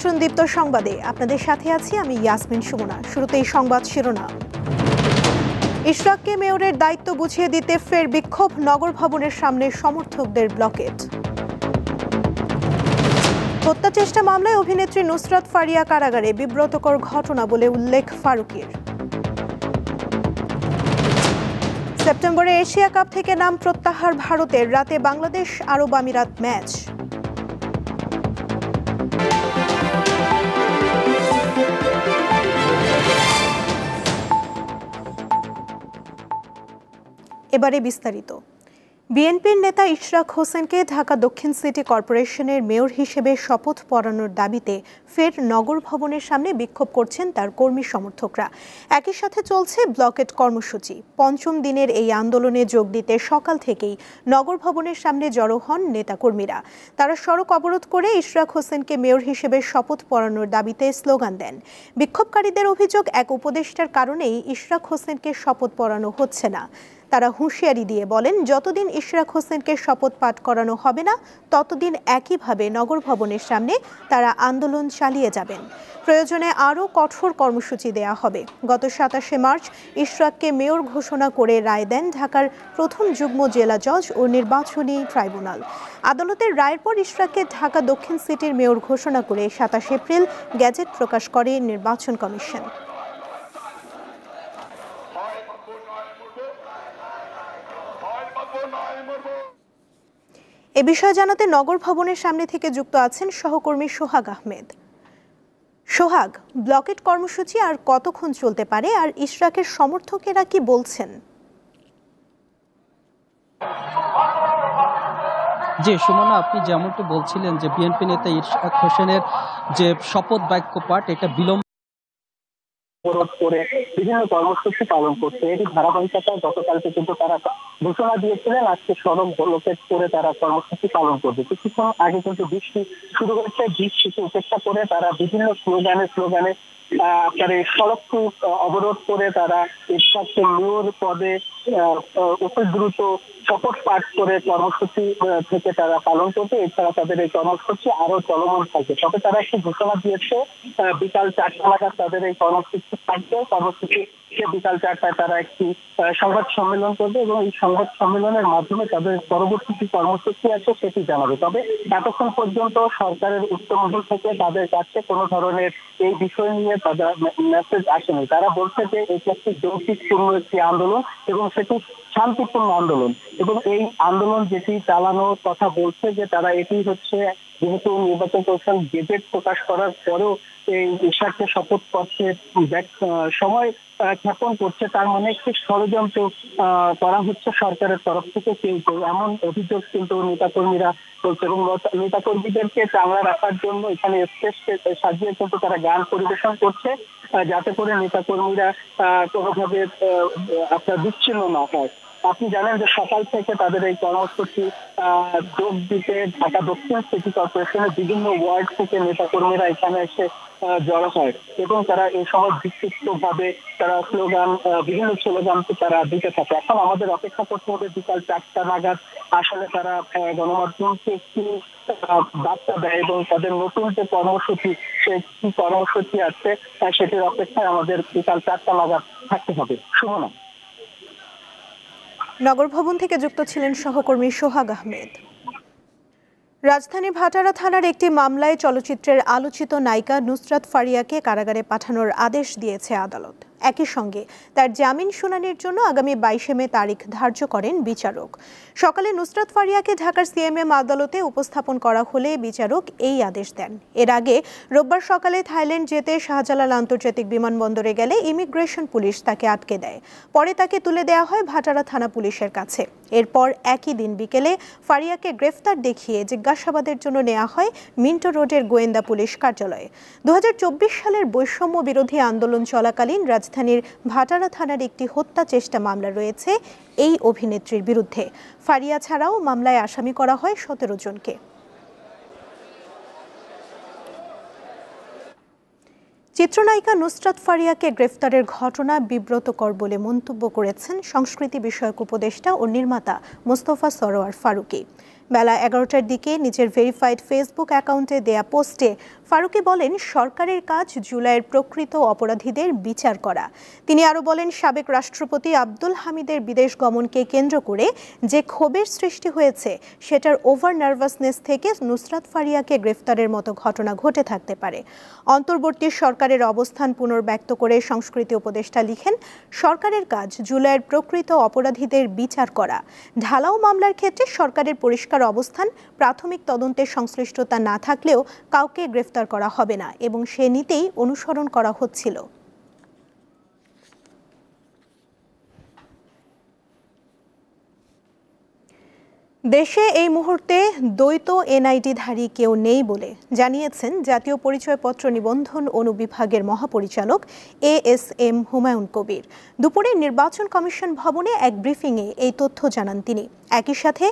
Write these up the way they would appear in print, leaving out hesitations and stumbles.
আমন্ত্রণ দীপ্ত সংবাদে আপনাদের সাথে আছি আমি ইয়াসমিন সুমনা। শুরুতেই সংবাদ শিরোনাম। ইশরাককে মেয়রের দায়িত্ব বুঝিয়ে দিতে ফের বিক্ষোভ, নগর ভবনের সামনে সমর্থকদের ব্লকেট। হত্যা চেষ্টা মামলায় অভিনেত্রী নুসরাত ফারিয়া কারাগারে, বিব্রতকর ঘটনা বলে উল্লেখ ফারুকের। সেপ্টেম্বরে এশিয়া কাপ থেকে নাম প্রত্যাহার ভারতের, রাতে বাংলাদেশ আরব আমিরাত ম্যাচ। এবারে বিস্তারিত। বিএনপির নেতা ইশরাক হোসেনকে ঢাকা দক্ষিণ সিটি কর্পোরেশনের মেয়র হিসেবে শপথ পড়ানোর দাবিতে ফের নগর ভবনের সামনে বিক্ষোভ করছেন তার কর্মী সমর্থকরা। একই সাথে চলছে ব্লকেট কর্মসূচি। পঞ্চম দিনের এই আন্দোলনে যোগ দিতে সকাল থেকেই নগর ভবনের সামনে জড়ো হন নেতাকর্মীরা। তারা সড়ক অবরোধ করে ইশরাক হোসেনকে মেয়র হিসেবে শপথ পড়ানোর দাবিতে স্লোগান দেন। বিক্ষোভকারীদের অভিযোগ, এক উপদেষ্টার কারণেই ইশরাক হোসেনকে শপথ পড়ানো হচ্ছে না। তারা হুঁশিয়ারি দিয়ে বলেন, যতদিন ইশরাক হোসেনকে শপথ পাঠ করানো হবে না ততদিন একইভাবে নগর ভবনের সামনে তারা আন্দোলন চালিয়ে যাবেন। প্রয়োজনে আরও কঠোর কর্মসূচি দেয়া হবে। গত 27শে মার্চ ইশরাককে মেয়র ঘোষণা করে রায় দেন ঢাকার প্রথম যুগ্ম জেলা জজ ও নির্বাচনী ট্রাইব্যুনাল। আদালতের রায়ের পর ইশরাককে ঢাকা দক্ষিণ সিটির মেয়র ঘোষণা করে 27 এপ্রিল গেজেট প্রকাশ করে নির্বাচন কমিশন। এ বিষয়ে জানাতে নগর ভবনের সামনে থেকে যুক্ত আছেন সহকর্মী সোহাগ আহমেদ। সোহাগ, ব্লকেট কর্মসূচি আর কতক্ষণ চলতে পারে, আর ইশরাকের সমর্থকেরা কি বলছেন? জি সুমনা, আপনি যেমনটি বলছিলেন যে বিএনপি নেতা ইশরাক হোসেনের যে শপথ বাক্য পাঠ, এটা বিলম্ব করে বিভিন্ন কর্মসূচি পালন করছে। এটি ধারাবাহিকতা গতকালকে কিন্তু তারা ঘোষণা দিয়েছিলেন আজকে সড়ক ব্লকেট করে তারা কর্মসূচি পালন করবে। কিছুক্ষণ আগে কিন্তু বৃষ্টি শুরু হয়েছে, বৃষ্টিকে উপেক্ষা করে তারা বিভিন্ন স্লোগানে আপনার এই সড়কটি অবরোধ করে তারা ইশরাককে মেয়র পদে অতি দ্রুত শপথ পাঠ করে কর্মসূচি থেকে তারা পালন করবে। এছাড়া তাদের এই কর্মসূচি আরো চলমান থাকবে। তবে তারা একটি ঘোষণা দিয়েছে, বিকাল 4টা নাগাদ তাদের এই কর্মসূচি থাকবে। কর্মসূচি বিকাল 4টায় তারা একটি সংবাদ সম্মেলন করবে এবং এই সংবাদ সম্মেলনের মাধ্যমে তাদের পরবর্তী কি কর্মসূচি আছে সেটি জানাবে। তবে এতক্ষণ পর্যন্ত সরকারের উচ্চমহল থেকে তাদের কাছে কোনো ধরনের এই বিষয় নিয়ে তাদের মেসেজ আসেনি। তারা বলছে যে এটি একটি যৌক্তিকপূর্ণ একটি আন্দোলন এবং সেটি শান্তিপূর্ণ আন্দোলন, এবং এই আন্দোলন যেটি চালানোর কথা বলছে যে তারা এটি হচ্ছে, যেহেতু নির্বাচন কমিশন গেজেট প্রকাশ করার পরেও এই ইশরাককে শপথ পত্রের সময় জ্ঞাপন করছে, তার মানে একটি ষড়যন্ত্র করা হচ্ছে সরকারের তরফ থেকে কেউ এমন অভিযোগ কিন্তু নেতাকর্মীরা বলছে। এবং নেতাকর্মীদেরকে চাঙ্গা রাখার জন্য এখানে স্টেজ সাজিয়ে কিন্তু তারা গান পরিবেশন করছে, যাতে করে নেতাকর্মীরা কোনোভাবে আপনার বিচ্ছিন্ন না হয়। আপনি জানেন যে সকাল থেকে তাদের এই কর্মসূচি যোগ দিতে ঢাকা দক্ষিণ সিটি কর্পোরেশনের বিভিন্ন ওয়ার্ড থেকে নেতাকর্মীরা এখানে এসে জড়ো হয় এবং তারা এই সময় বিক্ষিপ্ত ভাবে তারা বিভিন্ন স্লোগানকে তারা দিতে থাকে। এখন আমাদের অপেক্ষা করতে হবে বিকাল 4টা নাগাদ আসলে তারা গণমাধ্যমকে একটি বার্তা দেয় এবং তাদের নতুন যে কর্মসূচি, সেই কি কর্মসূচি আছে সেটির অপেক্ষায় আমাদের বিকাল 4টা নাগাদ থাকতে হবে। সুমনা। নগর ভবন থেকে যুক্ত ছিলেন সহকর্মী সোহাগ আহমেদ। রাজধানী ভাটারা থানার একটি মামলায় চলচ্চিত্রের আলোচিত নায়িকা নুসরাত ফারিয়াকে কারাগারে পাঠানোর আদেশ দিয়েছে আদালত। একই সঙ্গে তার জামিন শুনানির জন্য আগামী 22 মে তারিখ ধার্য করেন বিচারক। সকালে নুসরাত ফারিয়াকে ঢাকার সিএমএম আদালতে উপস্থাপন করা হলে বিচারক এই আদেশ দেন। এর আগে রোববার সকালে থাইল্যান্ড যেতে শাহজালাল আন্তর্জাতিক বিমানবন্দরে গেলে ইমিগ্রেশন পুলিশ তাকে আটকে দেয়। পরে তাকে তুলে দেওয়া হয় ভাটারা থানা পুলিশের কাছে। এরপর একই দিন বিকেলে ফারিয়াকে গ্রেফতার দেখিয়ে জিজ্ঞাসাবাদের জন্য নেওয়া হয় মিন্টো রোডের গোয়েন্দা পুলিশ কার্যালয়ে। 2024 সালের বৈষম্য বিরোধী আন্দোলন চলাকালীন রাজধানীর ভাটারা থানার একটি হত্যা চেষ্টা মামলা রয়েছে এই অভিনেত্রীর বিরুদ্ধে। ফারিয়া ছাড়াও মামলায় আসামি করা হয় 17 জনকে। চিত্রনায়িকা নুসরাত ফারিয়াকে গ্রেফতারের ঘটনা বিব্রতকর বলে মন্তব্য করেছেন সংস্কৃতি বিষয়ক উপদেষ্টা ও নির্মাতা মোস্তফা সরোয়ার ফারুকী। বেলা 11টার দিকে নিজের ভেরিফাইড ফেসবুক অ্যাকাউন্টে দেয়া পোস্টে ফারুকী বলেন, সরকারের কাজ জুলাইয়ের প্রকৃত অপরাধীদের বিচার করা। তিনি আরও বলেন, সাবেক রাষ্ট্রপতি আব্দুল হামিদের বিদেশ গমনকে কেন্দ্র করে যে ক্ষোভের সৃষ্টি হয়েছে সেটার ওভার নার্ভাসনেস থেকে নুসরাত ফারিয়াকে গ্রেফতারের মতো ঘটনা ঘটে থাকতে পারে। অন্তর্বর্তী সরকারের অবস্থান পুনর্ব্যক্ত করে সংস্কৃতি উপদেষ্টা লিখেন, সরকারের কাজ জুলাইয়ের প্রকৃত অপরাধীদের বিচার করা। ঢালাও মামলার ক্ষেত্রে সরকারের পরিষ্কার অবস্থান, প্রাথমিক তদন্তের সংশ্লিষ্টতা না থাকলেও কাউকে গ্রেফতার করা হবে না এবং সে নীতিই অনুসরণ করা হচ্ছিল। দেশে এই মুহূর্তে দ্বৈত এনআইডিধারী কেউ নেই বলে জানিয়েছেন জাতীয় পরিচয়পত্র নিবন্ধন অনুবিভাগের মহাপরিচালক ASM হুমায়ুন কবির। দুপুরে নির্বাচন কমিশন ভবনে এক ব্রিফিংয়ে এই তথ্য জানান তিনি। একই সাথে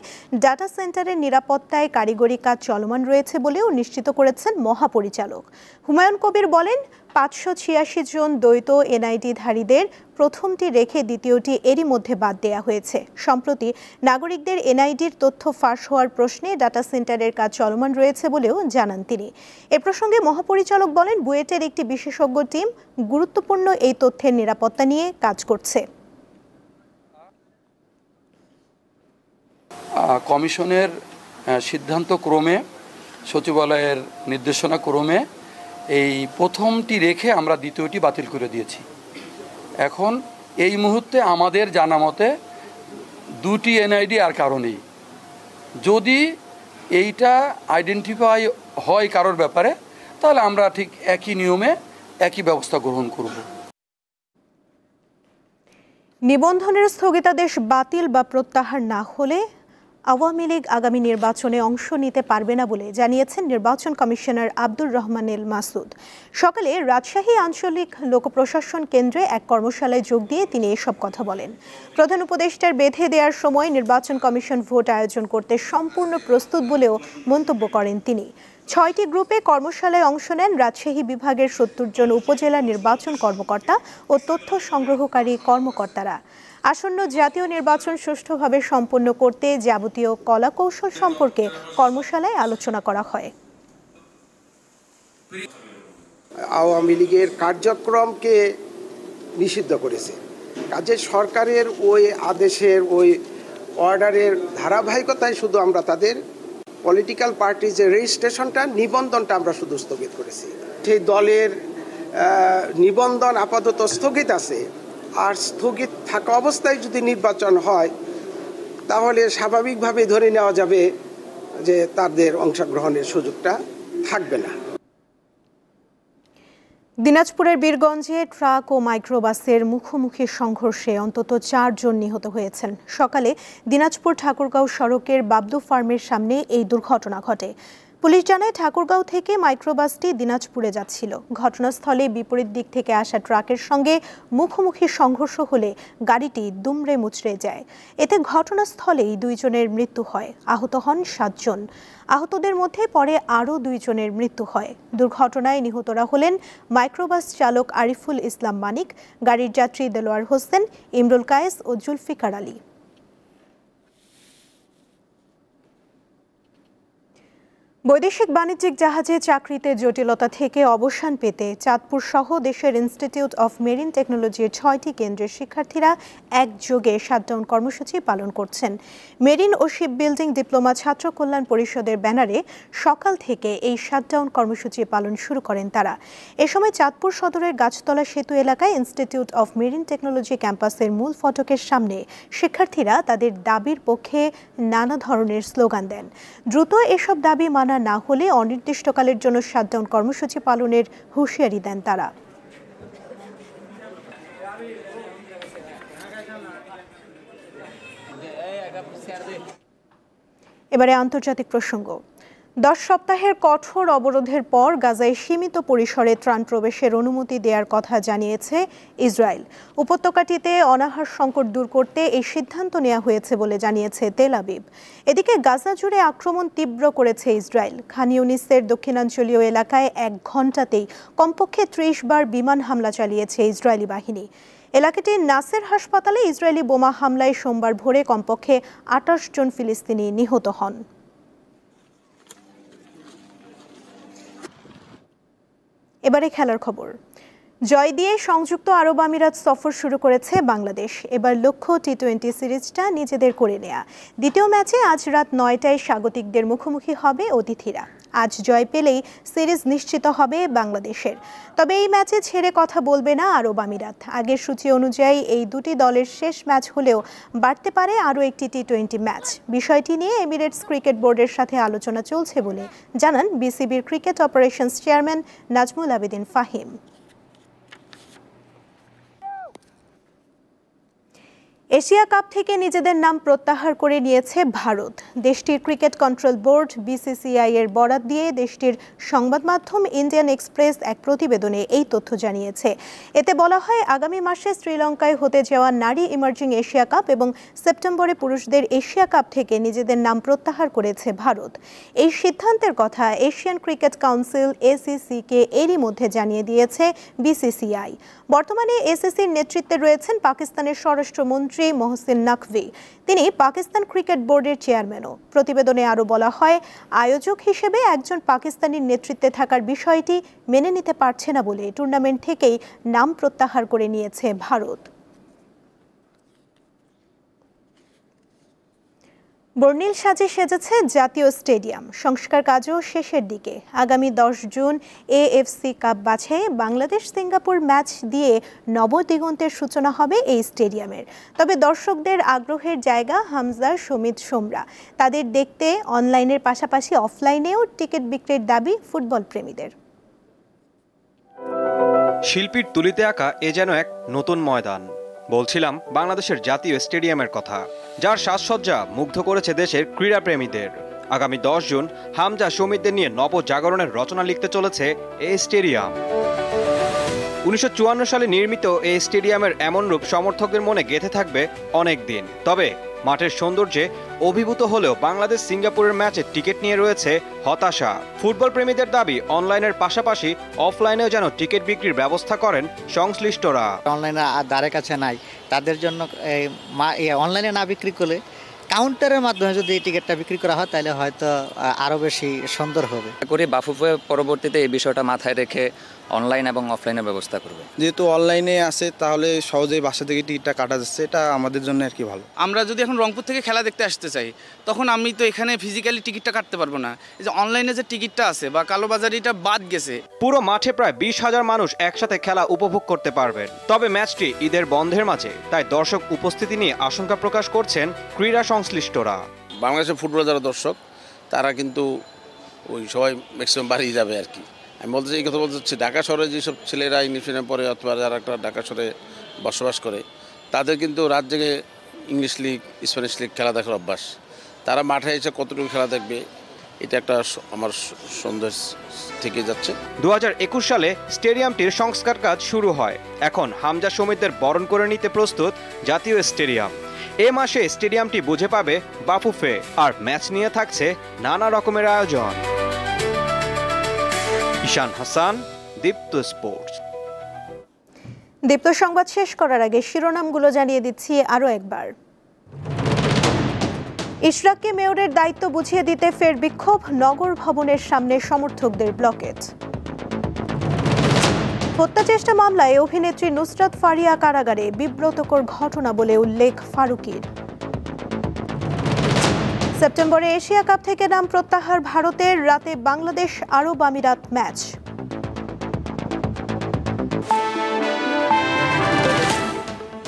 ডাটা সেন্টারের নিরাপত্তায় কারিগরি কাজ চলমান রয়েছে বলেও নিশ্চিত করেছেন মহাপরিচালক। হুমায়ুন কবির বলেন, 586 জন দ্বৈত এনআইডিধারীদের প্রথমটি রেখে দ্বিতীয়টি এরই মধ্যে বাদ দেয়া হয়েছে। সম্প্রতি নাগরিকদের এনআইডির তথ্য ফাঁস হওয়ার প্রশ্নে ডাটা সেন্টারের কাজ চলমান রয়েছে বলেও জানান তিনি। এ প্রসঙ্গে মহাপরিচালক বলেন, বুয়েটের একটি বিশেষজ্ঞ টিম গুরুত্বপূর্ণ এই তথ্যের নিরাপত্তা নিয়ে কাজ করছে। কমিশনের সিদ্ধান্ত ক্রমে, সচিবালয়ের নির্দেশনা ক্রমে এই প্রথমটি রেখে আমরা দ্বিতীয়টি বাতিল করে দিয়েছি। এখন এই মুহূর্তে আমাদের জানা মতে দুটি এনআইডি আর কারো নেই। যদি এইটা আইডেন্টিফাই হয় কারোর ব্যাপারে, তাহলে আমরা ঠিক একই নিয়মে একই ব্যবস্থা গ্রহণ করব। নিবন্ধনের স্থগিতাদেশ বাতিল বা প্রত্যাহার না হলে আওয়ামী লীগ আগামী নির্বাচনে অংশ নিতে পারবে না বলে জানিয়েছেন নির্বাচন কমিশনার আব্দুর রহমান এল মাসুদ। সকালে রাজশাহী আঞ্চলিক লোকপ্রশাসন কেন্দ্রে এক কর্মশালায় যোগ দিয়ে তিনি এসব কথা বলেন। প্রধান উপদেষ্টার বেঁধে দেওয়ার সময় নির্বাচন কমিশন ভোট আয়োজন করতে সম্পূর্ণ প্রস্তুত বলেও মন্তব্য করেন তিনি। 6টি গ্রুপে কর্মশালায় অংশ নেন রাজশাহী বিভাগের 70 জন উপজেলা নির্বাচন কর্মকর্তা ও তথ্য সংগ্রহকারী কর্মকর্তারা। আসন্ন জাতীয় নির্বাচন সুষ্ঠুভাবে সম্পন্ন করতে যাবতীয় কলাকৌশল সম্পর্কে কর্মশালায় আলোচনা করা হয়। আওয়ামী লীগের কার্যক্রমকে নিষিদ্ধ করেছে, কাজে সরকারের ওই আদেশের ওই অর্ডারের ধারাবাহিকতায় শুধু আমরা তাদের পলিটিক্যাল পার্টির যে রেজিস্ট্রেশনটা, নিবন্ধনটা আমরা শুধু স্থগিত করেছি। সেই দলের নিবন্ধন আপাতত স্থগিত আছে, আর স্থগিত থাকা অবস্থায় যদি নির্বাচন হয় তাহলে স্বাভাবিকভাবে ধরে নেওয়া যাবে যে তাদের অংশগ্রহণের সুযোগটা থাকবে না। দিনাজপুরের বীরগঞ্জে ট্রাক ও মাইক্রোবাসের মুখোমুখি সংঘর্ষে অন্তত 4 জন নিহত হয়েছেন। সকালে দিনাজপুর ঠাকুরগাঁও সড়কের বাবদু ফার্মের সামনে এই দুর্ঘটনা ঘটে। পুলিশ জানায়, ঠাকুরগাঁও থেকে মাইক্রোবাসটি দিনাজপুরে যাচ্ছিল। ঘটনাস্থলে বিপরীত দিক থেকে আসা ট্রাকের সঙ্গে মুখোমুখি সংঘর্ষ হলে গাড়িটি দুমড়ে মুচড়ে যায়। এতে ঘটনাস্থলেই 2 জনের মৃত্যু হয়, আহত হন 7 জন। আহতদের মধ্যে পরে আরও 2 জনের মৃত্যু হয়। দুর্ঘটনায় নিহতরা হলেন মাইক্রোবাস চালক আরিফুল ইসলাম মানিক, গাড়ির যাত্রী দেলোয়ার হোসেন, ইমরুল কায়েস ও জুলফিকার আলী। বৈদেশিক বাণিজ্যিক জাহাজে চাকরিতে জটিলতা থেকে অবসান পেতে চাঁদপুর সহ দেশের ইনস্টিটিউট অফ মেরিন টেকনোলজির 6টি কেন্দ্রের শিক্ষার্থীরা একযোগে শাটডাউন কর্মসূচি পালন করছেন। মেরিন ও শিপ বিল্ডিং ডিপ্লোমা ছাত্র কল্যাণ পরিষদের ব্যানারে সকাল থেকে এই শাটডাউন কর্মসূচি পালন শুরু করেন তারা। এ সময় চাঁদপুর সদরের গাছতলা সেতু এলাকায় ইনস্টিটিউট অফ মেরিন টেকনোলজি ক্যাম্পাসের মূল ফটকের সামনে শিক্ষার্থীরা তাদের দাবির পক্ষে নানা ধরনের স্লোগান দেন। দ্রুত এসব দাবি মানা না হলে অনির্দিষ্টকালের জন্য শাটডাউন কর্মসূচি পালনের হুঁশিয়ারি দেন তারা। এবারে আন্তর্জাতিক প্রসঙ্গ। 10 সপ্তাহের কঠোর অবরোধের পর গাজায় সীমিত পরিসরে ত্রাণ প্রবেশের অনুমতি দেওয়ার কথা জানিয়েছে ইসরায়েল। উপত্যকাটিতে অনাহার সংকট দূর করতে এই সিদ্ধান্ত নেওয়া হয়েছে বলে জানিয়েছে তেল আবিব। এদিকে গাজা জুড়ে আক্রমণ তীব্র করেছে ইসরায়েল। খান ইউনিসের দক্ষিণাঞ্চলীয় এলাকায় 1 ঘণ্টাতেই কমপক্ষে 30 বার বিমান হামলা চালিয়েছে ইসরায়েলি বাহিনী। এলাকাটির নাসের হাসপাতালে ইসরায়েলি বোমা হামলায় সোমবার ভোরে কমপক্ষে 28 জন ফিলিস্তিনি নিহত হন। এবারে খেলার খবর। জয় দিয়ে সংযুক্ত আরব আমিরাত সফর শুরু করেছে বাংলাদেশ। এবার লক্ষ্য টি-20 সিরিজটা নিজেদের করে নেয়া। দ্বিতীয় ম্যাচে আজ রাত 9টায় স্বাগতিকদের মুখোমুখি হবে অতিথিরা। আজ জয় পেলেই সিরিজ নিশ্চিত হবে বাংলাদেশের। তবে এই ম্যাচে ছেড়ে কথা বলবে না আরব আমিরাত। আগের সূচি অনুযায়ী এই দুটি দলের শেষ ম্যাচ হলেও বাড়তে পারে আরও একটি টি-20 ম্যাচ। বিষয়টি নিয়ে এমিরেটস ক্রিকেট বোর্ডের সাথে আলোচনা চলছে বলে জানান বিসিবির cricket operations chairman Nazmul Abedin Fahim. Asia cup থেকে নিজেদের নাম প্রত্যাহার করে নিয়েছে ভারত। দেশটির ক্রিকেট কন্ট্রোল বোর্ড বিসিসিআই এর বরাত দিয়ে দেশটির সংবাদ মাধ্যম ইন্ডিয়ান এক্সপ্রেস এক প্রতিবেদনে এই তথ্য জানিয়েছে। এতে বলা হয়, আগামী মাসে শ্রীলঙ্কায় হতে যাওয়া নারী ইমার্জিং এশিয়া কাপ এবং সেপ্টেম্বরে পুরুষদের এশিয়া কাপ থেকে নিজেদের নাম প্রত্যাহার করেছে ভারত। এই সিদ্ধান্তের কথা এশিয়ান ক্রিকেট কাউন্সিল এসিসি-কে এরই মধ্যে জানিয়ে দিয়েছে বিসিসিআই। বর্তমানে এসিসির নেতৃত্বে রয়েছেন পাকিস্তানের স্বরাষ্ট্রমন্ত্রী মহসিন নাকভি। তিনি পাকিস্তান ক্রিকেট বোর্ডের চেয়ারম্যানও। প্রতিবেদনে আরও বলা হয়, আয়োজক হিসেবে একজন পাকিস্তানির নেতৃত্বে থাকার বিষয়টি মেনে নিতে পারছে না বলে টুর্নামেন্ট থেকেই নাম প্রত্যাহার করে নিয়েছে ভারত। বর্ণিল সাজে সেজেছে জাতীয় স্টেডিয়াম। সংস্কার কাজও শেষের দিকে। আগামী 10 জুন এএফসি কাপ বাছাইয়ে বাংলাদেশ সিঙ্গাপুর ম্যাচ দিয়ে নবদিগন্তের সূচনা হবে এই স্টেডিয়ামের। তবে দর্শকদের আগ্রহের জায়গা হামজা, সমিত, সোমরা। তাদের দেখতে অনলাইনের পাশাপাশি অফলাইনেও টিকিট বিক্রির দাবি ফুটবল প্রেমীদের। শিল্পীর তুলিতে আঁকা এ যেন এক নতুন ময়দান। বলছিলাম বাংলাদেশের জাতীয় স্টেডিয়ামের কথা, যার সাজসজ্জা মুগ্ধ করেছে দেশের ক্রীড়াপ্রেমীদের। আগামী 10 জুন হামজা, সমিতদের নিয়ে নবজাগরণের রচনা লিখতে চলেছে এই স্টেডিয়াম। 1954 সালে নির্মিত এই স্টেডিয়ামের এমন রূপ সমর্থকদের মনে গেঁথে থাকবে অনেক দিন। তবে মাঠের সৌন্দর্যে অভিভূত হলেও বাংলাদেশ সিঙ্গাপুরের ম্যাচে টিকিট নিয়ে রয়েছে হতাশা। ফুটবল প্রেমীদের দাবি, অনলাইনের পাশাপাশি অফলাইনেও যেন টিকিট বিক্রির ব্যবস্থা করেন সংশ্লিষ্টরা। অনলাইনে ধারে কাছে নাই, তাদের জন্য অনলাইনে না বিক্রি করলে কাউন্টারের মাধ্যমে যদি এই টিকিটটা বিক্রি করা হয় তাহলে হয়তো আরও বেশি সুন্দর হবে। করি বাফুফে পরবর্তীতে এই বিষয়টা মাথায় রেখে অনলাইন এবং অফলাইনের ব্যবস্থা করবে। যেহেতু অনলাইনে আছে তাহলে সহজেই বাসা থেকে টিকিটটা কাটা যাচ্ছে, এটা আমাদের জন্য আর কি ভালো। আমরা যদি এখন রংপুর থেকে খেলা দেখতে আসতে চাই, তখন আমি তো এখানে ফিজিক্যালি টিকিটটা কাটতে পারবো না। এই যে অনলাইনে যে টিকিটটা আছে বা কালোবাজারিটা বাদ গেছে। পুরো মাঠে প্রায় 20,000 মানুষ একসাথে খেলা উপভোগ করতে পারবেন। তবে ম্যাচটি ঈদের বন্ধের মাঝে, তাই দর্শক উপস্থিতি নিয়ে আশঙ্কা প্রকাশ করছেন ক্রীড়া সংশ্লিষ্টরা। বাংলাদেশের ফুটবল যারা দর্শক তারা কিন্তু ওই সবাই ম্যাক্সিমাম বাড়িয়ে যাবে আর কি। আমি বলতে চাই, এই কথা বলতে চাচ্ছি, ঢাকা শহরে যেসব ছেলেরা ইংলিশ মিডিয়াম পড়ে অথবা যারা একটা ঢাকা শহরে বসবাস করে, তাদের কিন্তু রাত জেগে ইংলিশ লিগ, স্প্যানিশ লিগ খেলা দেখার অভ্যাস। তারা মাঠে এসে কতটুকু খেলা দেখবে, এটা একটা আমার সন্দেহ থেকে যাচ্ছে। 2021 সালে স্টেডিয়ামটির সংস্কার কাজ শুরু হয়। এখন হামজা, সমিতদের বরণ করে নিতে প্রস্তুত জাতীয় স্টেডিয়াম। এ মাসে স্টেডিয়ামটি বুঝে পাবে বাফুফে, আর ম্যাচ নিয়ে থাকছে নানা রকমের আয়োজন। ঈশান হাসান, দীপ্ত স্পোর্টস। দীপ্ত সংবাদ শেষ করার আগে শিরোনামগুলো জানিয়ে দিচ্ছি আরও একবার। ইশরাককে মেয়রের দায়িত্ব বুঝিয়ে দিতে ফের বিক্ষোভ, নগর ভবনের সামনে সমর্থকদের ব্লকেট। হত্যাচেষ্টা মামলায় অভিনেত্রী নুসরাত ফারিয়া কারাগারে, বিব্রতকর ঘটনা বলে উল্লেখ ফারুকীর। সেপ্টেম্বরে এশিয়া কাপ থেকে নাম প্রত্যাহার ভারতের, রাতে বাংলাদেশ আরব আমিরাত ম্যাচ।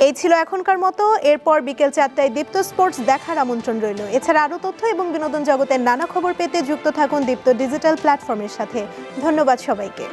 এই ছিল এখনকার মতো। এরপর বিকেল 4টায় দীপ্ত স্পোর্টস দেখার আমন্ত্রণ রইল। এছাড়া আরও তথ্য এবং বিনোদন জগতের নানা খবর পেতে যুক্ত থাকুন দীপ্ত ডিজিটাল প্ল্যাটফর্মের সাথে। ধন্যবাদ সবাইকে।